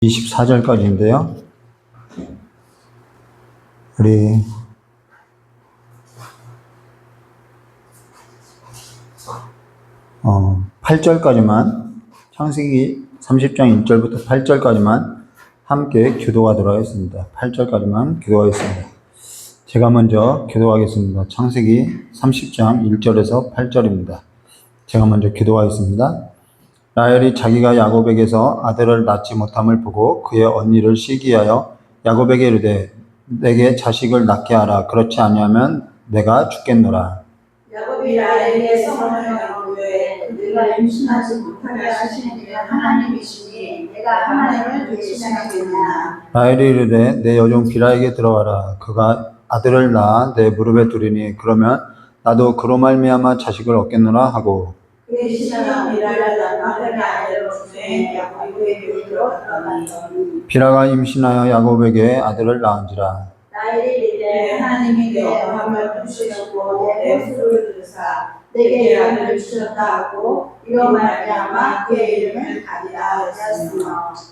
24절까지인데요. 우리 8절까지만, 창세기 30장 1절부터 8절까지만 함께 교도하도록 하겠습니다. 8절까지만 교도하겠습니다. 제가 먼저 교도하겠습니다. 창세기 30장 1절에서 8절입니다. 제가 먼저 교도하겠습니다. 라헬이 자기가 야곱에게서 아들을 낳지 못함을 보고 그의 언니를 시기하여 야곱에게 이르되 내게 자식을 낳게 하라. 그렇지 아니하면 내가 죽겠노라. 야곱이 라헬에게 성을 이르되 네가 임신하지 못하게 하시는 이는 하나님이시니 내가 하나님을 대신하겠느냐. 라헬이 이르되 내 여종 비라에게 들어가라. 그가 아들을 낳아 내 무릎에 두리니 그러면 나도 그로 말미암아 자식을 얻겠노라 하고 그의 신하가 비라를 낳아 그의 아들을 주에 야곱에게 들어갔더니 비라가 임신하여 야곱에게 아들을 낳은지라. 라헬이 이르되 하나님이 내 마음을 부시셨고 내 목소리를 들으사 내게 아들을 주셨다 하고 이로 말미암아 그의 이름을 가디라 하였으며.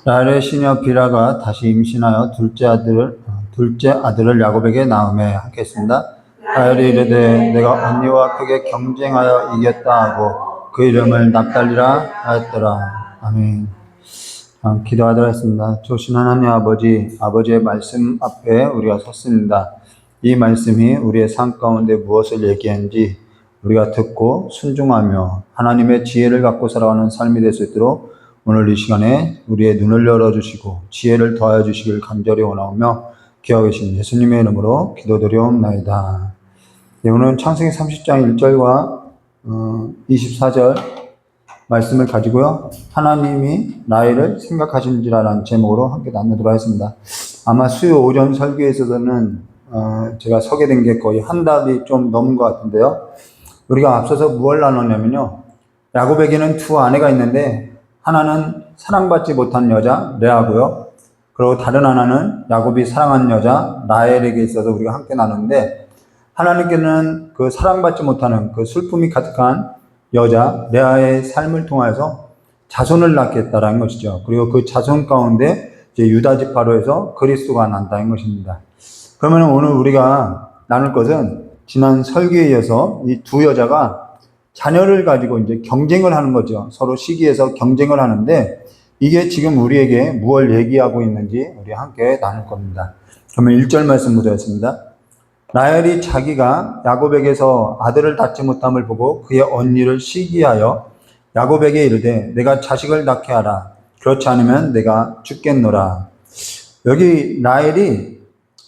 라헬의 시녀 비라가 다시 임신하여 둘째 아들을 야곱에게 낳음에 하겠습니다. 라헬이 이르되 내가 언니와 크게 경쟁하여 이겼다 하고 그 이름을 납달리라 하였더라. 아멘. 기도하도록 하겠습니다. 좋으신 하나님 아버지의 말씀 앞에 우리가 섰습니다. 이 말씀이 우리의 삶 가운데 무엇을 얘기하는지 우리가 듣고 순종하며 하나님의 지혜를 갖고 살아가는 삶이 될 수 있도록 오늘 이 시간에 우리의 눈을 열어주시고 지혜를 더하여 주시길 간절히 원하오며 기억하 계신 예수님의 이름으로 기도드리옵나이다. 네, 오늘은 창세기 30장 1절과 24절 말씀을 가지고요. 하나님이 라헬을 생각하신지라는 제목으로 함께 나누도록 하겠습니다. 아마 수요 오전 설교에 있어서는 제가 서게 된 게 거의 한 달이 좀 넘은 것 같은데요. 우리가 앞서서 무엇을 나눴냐면요. 야곱에게는 두 아내가 있는데 하나는 사랑받지 못한 여자 레아고요. 그리고 다른 하나는 야곱이 사랑한 여자 라헬에게 있어서 우리가 함께 나눴는데 하나님께는 그 사랑받지 못하는 그 슬픔이 가득한 여자 레아의 삶을 통해서 자손을 낳겠다라는 것이죠. 그리고 그 자손 가운데 이제 유다 지파로에서 그리스도가 난다는 것입니다. 그러면 오늘 우리가 나눌 것은 지난 설교에 이어서 이 두 여자가 자녀를 가지고 이제 경쟁을 하는 거죠. 서로 시기에서 경쟁을 하는데 이게 지금 우리에게 무엇을 얘기하고 있는지 우리 함께 나눌 겁니다. 그러면 1절 말씀 보도록 라헬이 자기가 야곱에게서 아들을 낳지 못함을 보고 그의 언니를 시기하여 야곱에게 이르되 내가 자식을 낳게 하라. 그렇지 않으면 내가 죽겠노라. 여기 라헬이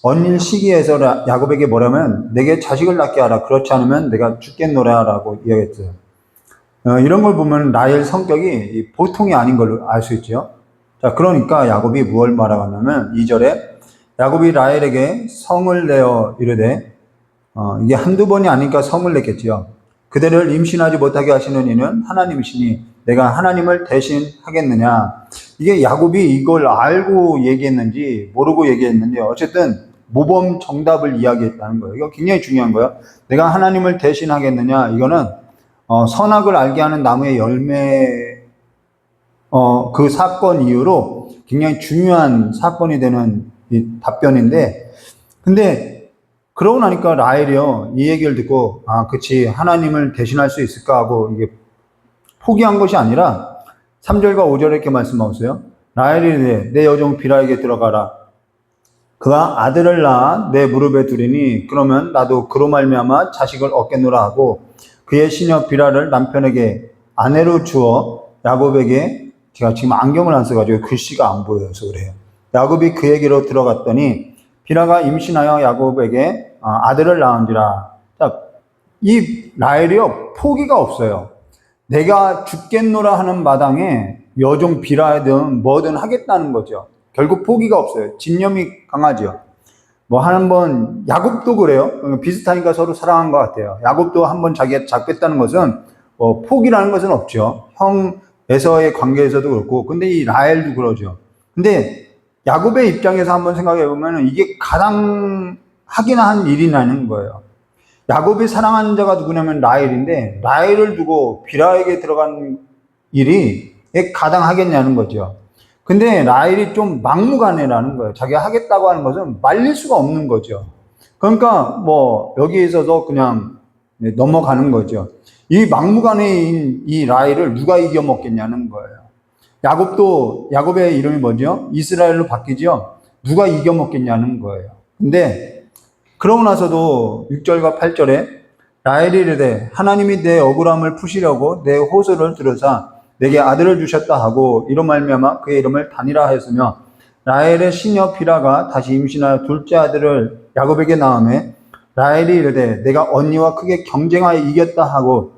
언니를 시기해서 야곱에게 뭐라면 내게 자식을 낳게 하라. 그렇지 않으면 내가 죽겠노라 라고 이야기했어요. 이런 걸 보면 라헬 성격이 보통이 아닌 걸 알 수 있죠. 자, 그러니까 야곱이 무엇을 말하냐면 2절에 야곱이 라헬에게 성을 내어 이르되 이게 한두 번이 아니니까 성을 냈겠지요. 그대를 임신하지 못하게 하시는 이는 하나님이시니 내가 하나님을 대신하겠느냐. 이게 야곱이 이걸 알고 얘기했는지 모르고 얘기했는지 어쨌든 모범 정답을 이야기했다는 거예요. 이거 굉장히 중요한 거예요. 내가 하나님을 대신하겠느냐. 이거는 선악을 알게 하는 나무의 열매 그 사건 이후로 굉장히 중요한 사건이 되는 이 답변인데, 근데 그러고 나니까 라헬이요 이 얘기를 듣고 그치 하나님을 대신할 수 있을까 하고 이게 포기한 것이 아니라 3절과 5절에 이렇게 말씀하셨어요. 라헬이 내 여종 비라에게 들어가라. 그가 아들을 낳아 내 무릎에 두리니 그러면 나도 그로 말미암아 자식을 얻겠노라 하고 그의 시녀 비라를 남편에게 아내로 주어 야곱에게, 제가 지금 안경을 안 써가지고 글씨가 안 보여서 그래요. 야곱이 그에게로 들어갔더니 비라가 임신하여 야곱에게 아들을 낳은지라. 자, 이 라헬이요 포기가 없어요. 내가 죽겠노라 하는 마당에 여종 비라든 뭐든 하겠다는 거죠. 결국 포기가 없어요. 집념이 강하죠. 뭐 한번 야곱도 그래요. 비슷하니까 서로 사랑한 것 같아요. 야곱도 한번 자기가 잡겠다는 것은 포기라는 것은 없죠. 형 에서의 관계에서도 그렇고, 근데 이 라헬도 그러죠. 근데 야곱의 입장에서 한번 생각해 보면 이게 가장 하긴 한 일이라는 거예요. 야곱이 사랑하는 자가 누구냐면 라헬인데 라헬을 두고 비라에게 들어간 일이 가당하겠냐는 거죠. 근데 라헬이 좀 막무가내라는 거예요. 자기가 하겠다고 하는 것은 말릴 수가 없는 거죠. 그러니까 뭐 여기에 있어서 그냥 넘어가는 거죠. 이 막무가내인 이 라헬을 누가 이겨먹겠냐는 거예요. 야곱의 이름이 뭐죠? 이스라엘로 바뀌죠. 누가 이겨먹겠냐는 거예요. 근데 그러고 나서도 6절과 8절에 라헬이 이르되 하나님이 내 억울함을 푸시려고 내 호소를 들으사 내게 아들을 주셨다 하고 이로 말미암아 그의 이름을 단이라 하였으며 라헬의 시녀 비라가 다시 임신하여 둘째 아들을 야곱에게 낳으매 라헬이 이르되 내가 언니와 크게 경쟁하여 이겼다 하고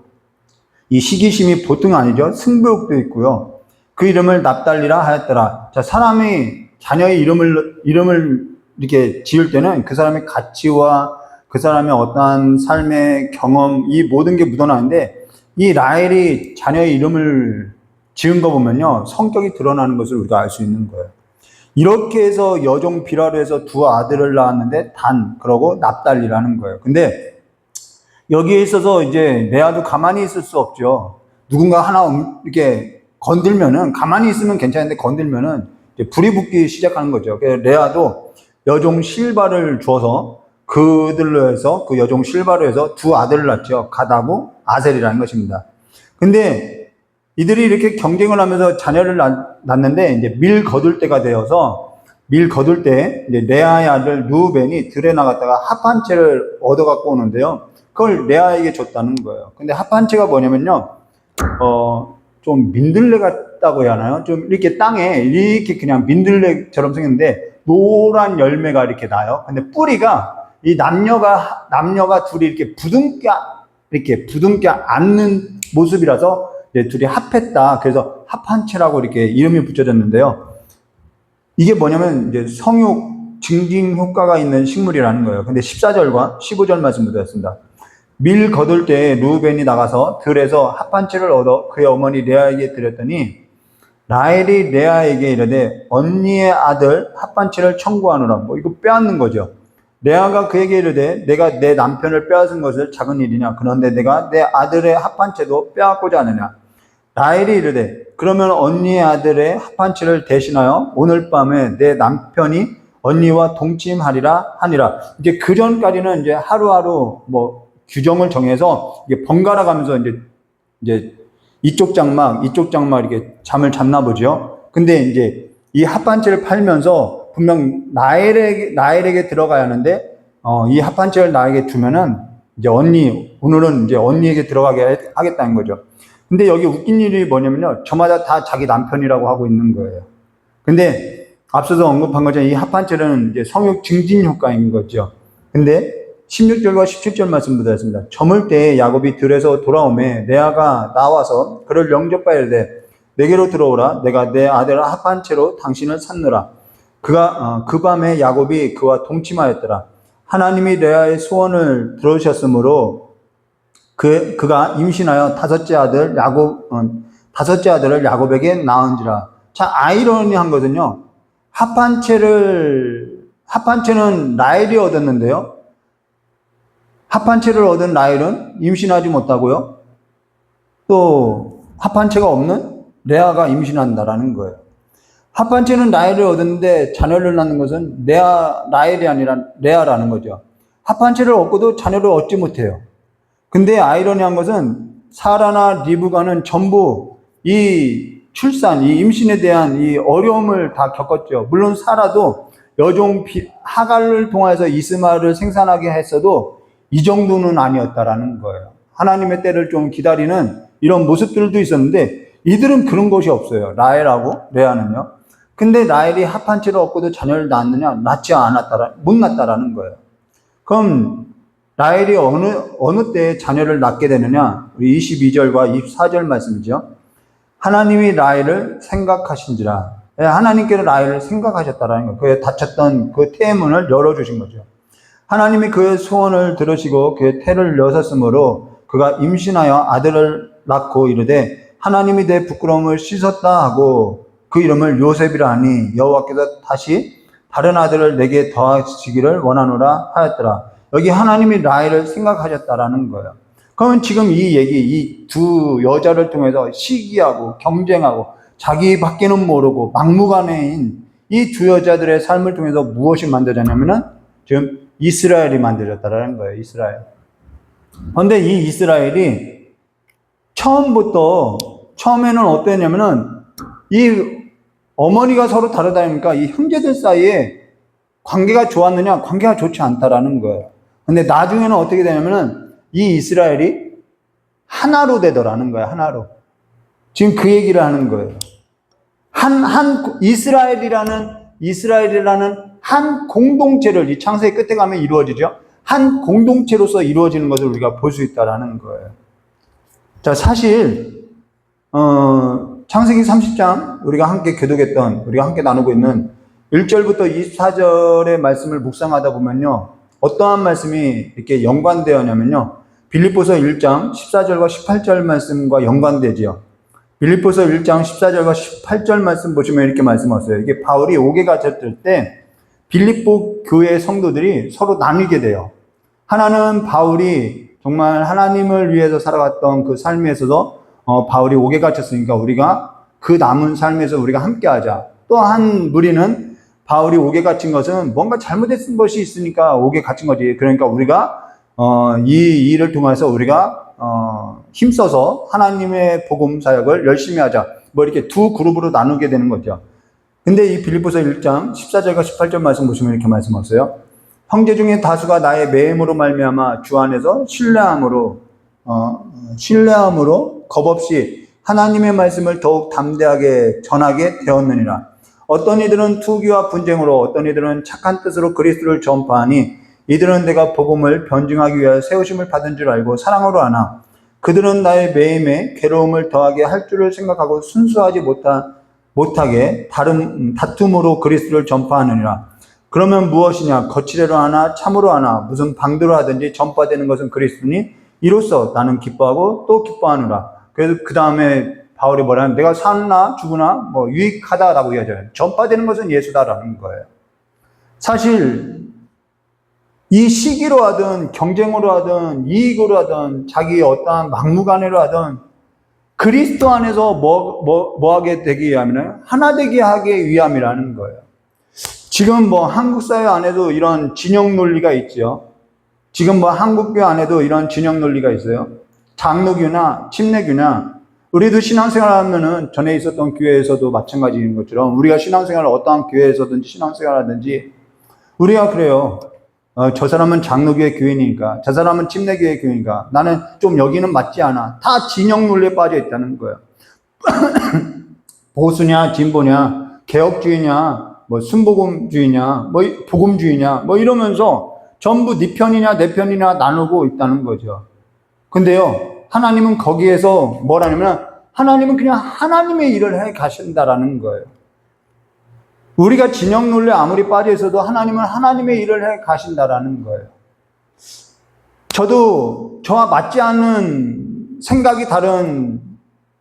이 시기심이 보통 아니죠. 승부욕도 있고요. 그 이름을 납달리라 하였더라. 자, 사람이 자녀의 이름을 이렇게 지을 때는 그 사람의 가치와 그 사람의 어떠한 삶의 경험, 이 모든 게 묻어나는데 이 라헬이 자녀의 이름을 지은 거 보면요. 성격이 드러나는 것을 우리가 알 수 있는 거예요. 이렇게 해서 여종 비라로 해서 두 아들을 낳았는데 그러고 납달리라는 거예요. 근데 여기에 있어서 이제 레아도 가만히 있을 수 없죠. 누군가 하나 이렇게 건들면은 가만히 있으면 괜찮은데 건들면은 이제 불이 붙기 시작하는 거죠. 그래서 레아도 여종 실바를 주어서 그들로 해서 그 여종 실바로 해서 두 아들을 낳죠. 갓하고 아셀이라는 것입니다. 근데 이들이 이렇게 경쟁을 하면서 자녀를 낳는데 이제 밀 거둘 때가 되어서 밀 거둘 때 이제 레아의 아들 루벤이 들에 나갔다가 합 한 채를 얻어 갖고 오는데요. 그걸 레아에게 줬다는 거예요. 근데 합 한 채가 뭐냐면요. 좀 민들레 같다고 해야 하나요? 좀 이렇게 땅에 이렇게 그냥 민들레처럼 생겼는데 노란 열매가 이렇게 나요. 근데 뿌리가 이 남녀가 둘이 이렇게 부둥켜 앉는 모습이라서 이제 둘이 합했다. 그래서 합 한 채라고 이렇게 이름이 붙여졌는데요. 이게 뭐냐면 이제 성욕 증진 효과가 있는 식물이라는 거예요. 근데 14절과 15절 말씀 드렸습니다. 밀 거둘 때 루벤이 나가서 들에서 합 한 채를 얻어 그의 어머니 레아에게 드렸더니 라헬이 레아에게 이르되 언니의 아들 합 한 채를 청구하노라. 뭐 이거 빼앗는 거죠. 레아가 그에게 이르되 내가 내 남편을 빼앗은 것을 작은 일이냐. 그런데 내가 내 아들의 합 한 채도 빼앗고자 하느냐. 라헬이 이르되 그러면 언니의 아들의 합 한 채를 대신하여 오늘 밤에 내 남편이 언니와 동침하리라 하니라. 이제 그 전까지는 이제 하루하루 뭐 규정을 정해서 이게 번갈아 가면서 이제 이쪽 장막 이렇게 잠을 잤나 보죠. 근데 이제 이 합 한 채를 팔면서 분명 라헬에게 들어가야 하는데 이 합 한 채를 나에게 주면은 이제 오늘은 이제 언니에게 들어가게 하겠다는 거죠. 근데 여기 웃긴 일이 뭐냐면요. 저마다 다 자기 남편이라고 하고 있는 거예요. 근데 앞서서 언급한 것처럼 이 합 한 채는 이제 성욕 증진 효과인 거죠. 근데 16절과 17절 말씀 드렸습니다. 저물 때에 야곱이 들에서 돌아오매 레아가 나와서 그를 영접하여 이르되 내게로 들어오라. 내가 내 아들 합 한 채로 당신을 샀느라. 그 밤에 야곱이 그와 동침하였더라. 하나님이 레아의 소원을 들으셨으므로 그가 임신하여 다섯째 아들을 야곱에게 낳은지라. 자, 아이러니한 것은요. 합 한 채는 라헬이 얻었는데요. 합 한 채를 얻은 라헬은 임신하지 못하고요. 또 합 한 채가 없는 레아가 임신한다라는 거예요. 합 한 채는 라헬을 얻었는데 자녀를 낳는 것은 라헬이 아니라 레아라는 거죠. 합 한 채를 얻고도 자녀를 얻지 못해요. 근데 아이러니한 것은 사라나 리브가는 전부 이 임신에 대한 이 어려움을 다 겪었죠. 물론 사라도 여종 하갈을 통해서 이스마엘을 생산하게 했어도 이 정도는 아니었다라는 거예요. 하나님의 때를 좀 기다리는 이런 모습들도 있었는데 이들은 그런 것이 없어요. 라헬하고 레아는요. 근데 라헬이 합 한 채를 얻고도 자녀를 낳았느냐? 못 낳았다라는 거예요. 그럼 라헬이 어느 때에 자녀를 낳게 되느냐? 우리 22절과 24절 말씀이죠. 하나님이 라헬을 생각하신지라. 하나님께서 라헬을 생각하셨다라는 거예요. 그의 닫혔던 그 태문을 열어주신 거죠. 하나님이 그의 소원을 들으시고 그의 태를 여셨으므로 그가 임신하여 아들을 낳고 이르되 하나님이 내 부끄러움을 씻었다 하고 그 이름을 요셉이라 하니 여호와께서 다시 다른 아들을 내게 더하시기를 원하노라 하였더라. 여기 하나님이 라헬을 생각하셨다라는 거예요. 그러면 지금 이 두 여자를 통해서 시기하고 경쟁하고 자기 밖에는 모르고 막무가내인 이 두 여자들의 삶을 통해서 무엇이 만들어졌냐면은 지금 이스라엘이 만들어졌다라는 거예요. 이스라엘. 그런데 이 이스라엘이 처음에는 어땠냐면은 이 어머니가 서로 다르다니까 이 형제들 사이에 관계가 좋았느냐? 관계가 좋지 않다라는 거예요. 근데 나중에는 어떻게 되냐면은 이 이스라엘이 하나로 되더라는 거예요. 하나로. 지금 그 얘기를 하는 거예요. 이스라엘이라는 한 공동체를 이 창세기 끝에 가면 이루어지죠. 한 공동체로서 이루어지는 것을 우리가 볼 수 있다라는 거예요. 자, 사실 창세기 30장 우리가 함께 교독했던, 우리가 함께 나누고 있는 1절부터 24절의 말씀을 묵상하다 보면요, 어떠한 말씀이 이렇게 연관되었냐면요, 빌립보서 1장 14절과 18절 말씀과 연관되지요. 빌립보서 1장 14절과 18절 말씀 보시면 이렇게 말씀하세요. 이게 바울이 옥에 갇혔을 때 빌립보 교회 성도들이 서로 나뉘게 돼요. 하나는 바울이 정말 하나님을 위해서 살아갔던 그 삶에서도 바울이 옥에 갇혔으니까 우리가 그 남은 삶에서 우리가 함께 하자. 또 한 무리는 바울이 옥에 갇힌 것은 뭔가 잘못된 것이 있으니까 옥에 갇힌 거지. 그러니까 우리가 이 일을 통해서 우리가 힘써서 하나님의 복음 사역을 열심히 하자. 뭐 이렇게 두 그룹으로 나누게 되는 거죠. 근데 이 빌립보서 1장 14절과 18절 말씀 보시면 이렇게 말씀하세요. 형제 중에 다수가 나의 매임으로 말미암아 주 안에서 신뢰함으로 겁없이 하나님의 말씀을 더욱 담대하게 전하게 되었느니라. 어떤 이들은 투기와 분쟁으로, 어떤 이들은 착한 뜻으로 그리스도를 전파하니 이들은 내가 복음을 변증하기 위하여 세우심을 받은 줄 알고 사랑으로 하나 그들은 나의 매임에 괴로움을 더하게 할 줄을 생각하고 순수하지 못하게 다툼으로 그리스도를 전파하느니라. 그러면 무엇이냐? 거칠애로 하나 참으로 하나 무슨 방도로 하든지 전파되는 것은 그리스도니 이로써 나는 기뻐하고 또 기뻐하노라. 그래서 그 다음에 바울이 뭐라는, 내가 사나 죽으나 뭐 유익하다라고 이야기해요. 전파되는 것은 예수다라는 거예요. 사실 이 시기로 하든 경쟁으로 하든 이익으로 하든 자기 어떠한 막무가내로 하든 그리스도 안에서 뭐 하게 되기 위함이냐? 하나 되게 하기 위함이라는 거예요. 지금 뭐 한국 사회 안에도 이런 진영 논리가 있죠. 지금 뭐 한국교 안에도 이런 진영 논리가 있어요. 장로교나 침례교나, 우리도 신앙생활 하면은 전에 있었던 교회에서도 마찬가지인 것처럼 우리가 신앙생활을 어떠한 교회에서든지 신앙생활 하든지 우리가 그래요. 저 사람은 장로교회 교인이니까, 저 사람은 침례교회 교인이니까 나는 좀 여기는 맞지 않아. 다 진영 논리에 빠져 있다는 거예요. 보수냐 진보냐 개혁주의냐 뭐 순복음주의냐 뭐 복음주의냐 뭐 이러면서 전부 네 편이냐 내 편이냐 나누고 있다는 거죠. 근데요, 하나님은 거기에서 뭐라냐면 하나님은 그냥 하나님의 일을 해 가신다라는 거예요. 우리가 진영 논리에 아무리 빠져 있어도 하나님은 하나님의 일을 해 가신다라는 거예요. 저도 저와 맞지 않는 생각이 다른,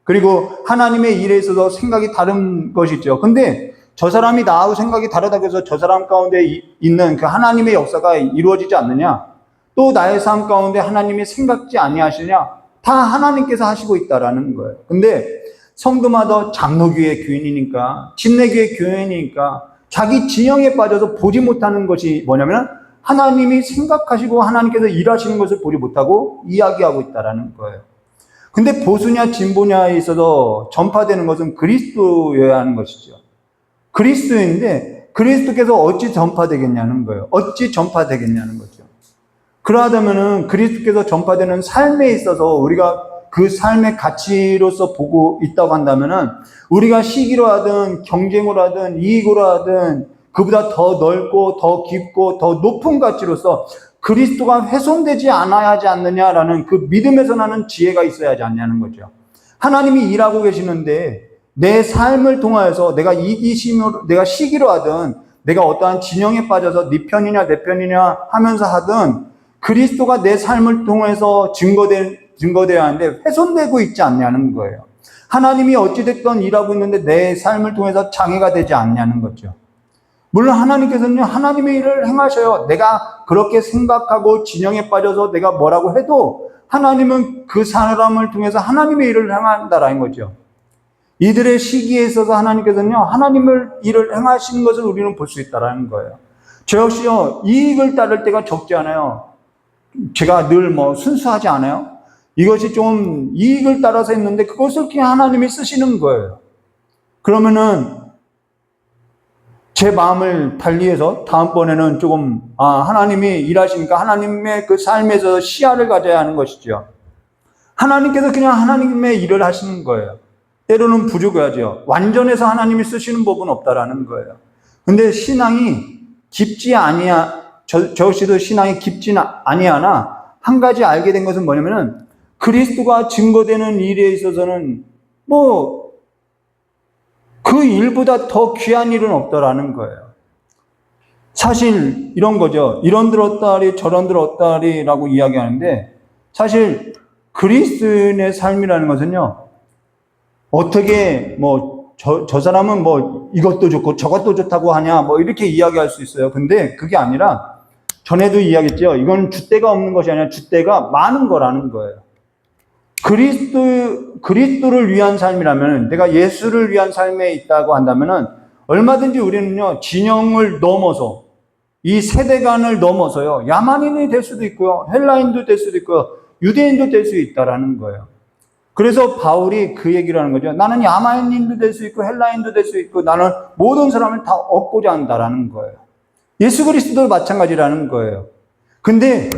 그리고 하나님의 일에 있어서 생각이 다른 것이 있죠. 근데 저 사람이 나하고 생각이 다르다고 해서 저 사람 가운데 있는 그 하나님의 역사가 이루어지지 않느냐? 또 나의 삶 가운데 하나님이 생각지 아니하시냐? 다 하나님께서 하시고 있다라는 거예요. 근데 성도마다 장로교회 교인이니까, 침례교회 교인이니까 자기 진영에 빠져서 보지 못하는 것이 뭐냐면 하나님이 생각하시고 하나님께서 일하시는 것을 보지 못하고 이야기하고 있다라는 거예요. 근데 보수냐 진보냐에 있어서 전파되는 것은 그리스도여야 하는 것이죠. 그리스도인데 그리스도께서 어찌 전파되겠냐는 거예요. 어찌 전파되겠냐는 거죠. 그러하다면은 그리스도께서 전파되는 삶에 있어서 우리가 그 삶의 가치로서 보고 있다고 한다면은 우리가 시기로 하든 경쟁으로 하든 이익으로 하든 그보다 더 넓고 더 깊고 더 높은 가치로서 그리스도가 훼손되지 않아야 하지 않느냐라는 그 믿음에서 나는 지혜가 있어야 하지 않냐는 거죠. 하나님이 일하고 계시는데 내 삶을 통하여서 내가 이기심으로, 내가 시기로 하든 내가 어떠한 진영에 빠져서 네 편이냐 내 편이냐 하면서 하든 그리스도가 내 삶을 통해서 증거되어야 하는데 훼손되고 있지 않냐는 거예요. 하나님이 어찌됐든 일하고 있는데 내 삶을 통해서 장애가 되지 않냐는 거죠. 물론 하나님께서는 하나님의 일을 행하셔요. 내가 그렇게 생각하고 진영에 빠져서 내가 뭐라고 해도 하나님은 그 사람을 통해서 하나님의 일을 행한다라는 거죠. 이들의 시기에 있어서 하나님께서는요, 하나님을 일을 행하시는 것을 우리는 볼 수 있다는 거예요. 저 역시요, 이익을 따를 때가 적지 않아요. 제가 늘 순수하지 않아요? 이것이 좀 이익을 따라서 했는데 그것을 그냥 하나님이 쓰시는 거예요. 그러면은 제 마음을 달리해서 다음번에는 조금 하나님이 일하시니까 하나님의 그 삶에서 시야를 가져야 하는 것이죠. 하나님께서 그냥 하나님의 일을 하시는 거예요. 때로는 부족하죠. 완전해서 하나님이 쓰시는 법은 없다라는 거예요. 근데 신앙이 깊지 아니야. 저 역시도 신앙이 깊지는 아니하나 한 가지 알게 된 것은 뭐냐면은 그리스도가 증거되는 일에 있어서는 그 일보다 더 귀한 일은 없다라는 거예요. 사실 이런 거죠. 이런 들었다리 저런 들었다리라고 이야기하는데 사실 그리스도인의 삶이라는 것은요. 어떻게 저 사람은 이것도 좋고 저것도 좋다고 하냐 이렇게 이야기할 수 있어요. 근데 그게 아니라 전에도 이야기했죠. 이건 줏대가 없는 것이 아니라 줏대가 많은 거라는 거예요. 그리스도를 위한 삶이라면, 내가 예수를 위한 삶에 있다고 한다면은 얼마든지 우리는요, 진영을 넘어서, 이 세대간을 넘어서요, 야만인이 될 수도 있고요, 헬라인도 될 수도 있고요, 유대인도 될 수 있다라는 거예요. 그래서 바울이 그 얘기를 하는 거죠. 나는 야만인도 될 수 있고, 헬라인도 될 수 있고, 나는 모든 사람을 다 얻고자 한다라는 거예요. 예수 그리스도도 마찬가지라는 거예요. 근데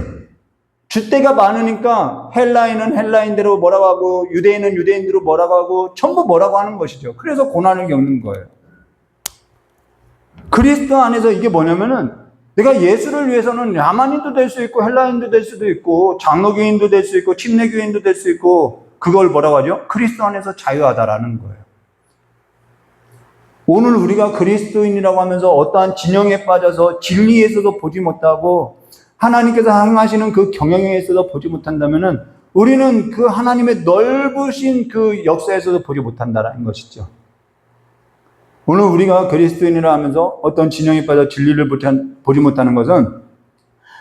줏대가 많으니까 헬라인은 헬라인대로 뭐라고 하고 유대인은 유대인대로 뭐라고 하고 전부 뭐라고 하는 것이죠. 그래서 고난을 겪는 거예요. 그리스도 안에서 이게 뭐냐면은 내가 예수를 위해서는 야만인도 될 수 있고 헬라인도 될 수도 있고 장로교인도 될 수 있고 침례교인도 될 수 있고 그걸 뭐라고 하죠? 그리스도 안에서 자유하다라는 거예요. 오늘 우리가 그리스도인이라고 하면서 어떠한 진영에 빠져서 진리에서도 보지 못하고 하나님께서 행하시는 그 경영에 있어서 보지 못한다면은 우리는 그 하나님의 넓으신 그 역사에서도 보지 못한다는 것이죠. 오늘 우리가 그리스도인이라 하면서 어떤 진영에 빠져 진리를 보지 못하는 것은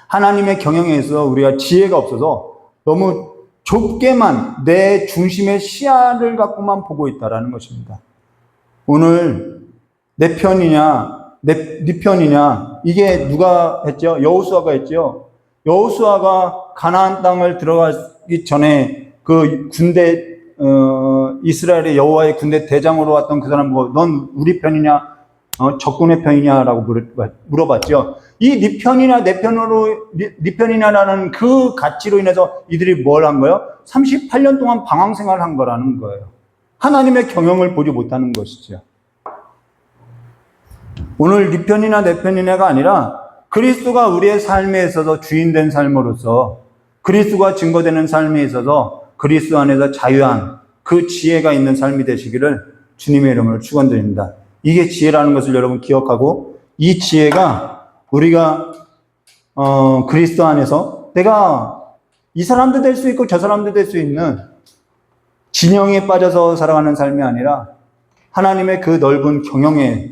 하나님의 경영에 있어서 우리가 지혜가 없어서 너무 좁게만 내 중심의 시야를 갖고만 보고 있다는 것입니다. 오늘 내 편이냐 네 편이냐 이게 누가 했죠? 여호수아가 했죠. 여호수아가 가나안 땅을 들어가기 전에 그 군대 이스라엘의 여호와의 군대 대장으로 왔던 그 사람 보고 넌 우리 편이냐 적군의 편이냐라고 물어봤죠. 이 네 편이냐 내 편이냐라는 그 가치로 인해서 이들이 뭘 한 거예요? 38년 동안 방황 생활을 한 거라는 거예요. 하나님의 경영을 보지 못하는 것이죠. 오늘 네 편이나 내 편이냐가 아니라 그리스도가 우리의 삶에 있어서 주인된 삶으로서 그리스도가 증거되는 삶에 있어서 그리스도 안에서 자유한 그 지혜가 있는 삶이 되시기를 주님의 이름으로 축원드립니다. 이게 지혜라는 것을 여러분 기억하고 이 지혜가 우리가 그리스도 안에서 내가 이 사람도 될 수 있고 저 사람도 될 수 있는 진영에 빠져서 살아가는 삶이 아니라 하나님의 그 넓은 경영에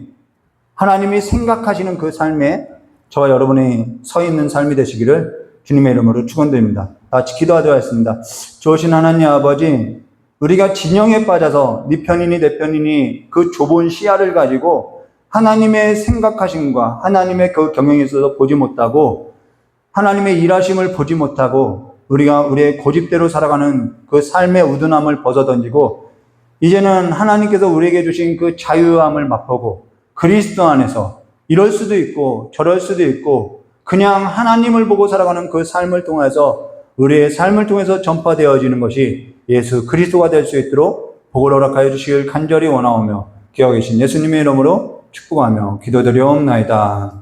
하나님이 생각하시는 그 삶에 저와 여러분이 서 있는 삶이 되시기를 주님의 이름으로 축원드립니다. 같이 기도하도록 하겠습니다. 좋으신 하나님 아버지, 우리가 진영에 빠져서 네 편이니 내 편이니 그 좁은 시야를 가지고 하나님의 생각하심과 하나님의 그 경영에 있어서 보지 못하고 하나님의 일하심을 보지 못하고 우리가 우리의 고집대로 살아가는 그 삶의 우둔함을 벗어던지고 이제는 하나님께서 우리에게 주신 그 자유함을 맛보고 그리스도 안에서 이럴 수도 있고 저럴 수도 있고 그냥 하나님을 보고 살아가는 그 삶을 통해서 우리의 삶을 통해서 전파되어지는 것이 예수 그리스도가 될 수 있도록 복을 허락하여 주시길 간절히 원하오며 기억하 계신 예수님의 이름으로 축복하며 기도드리옵나이다.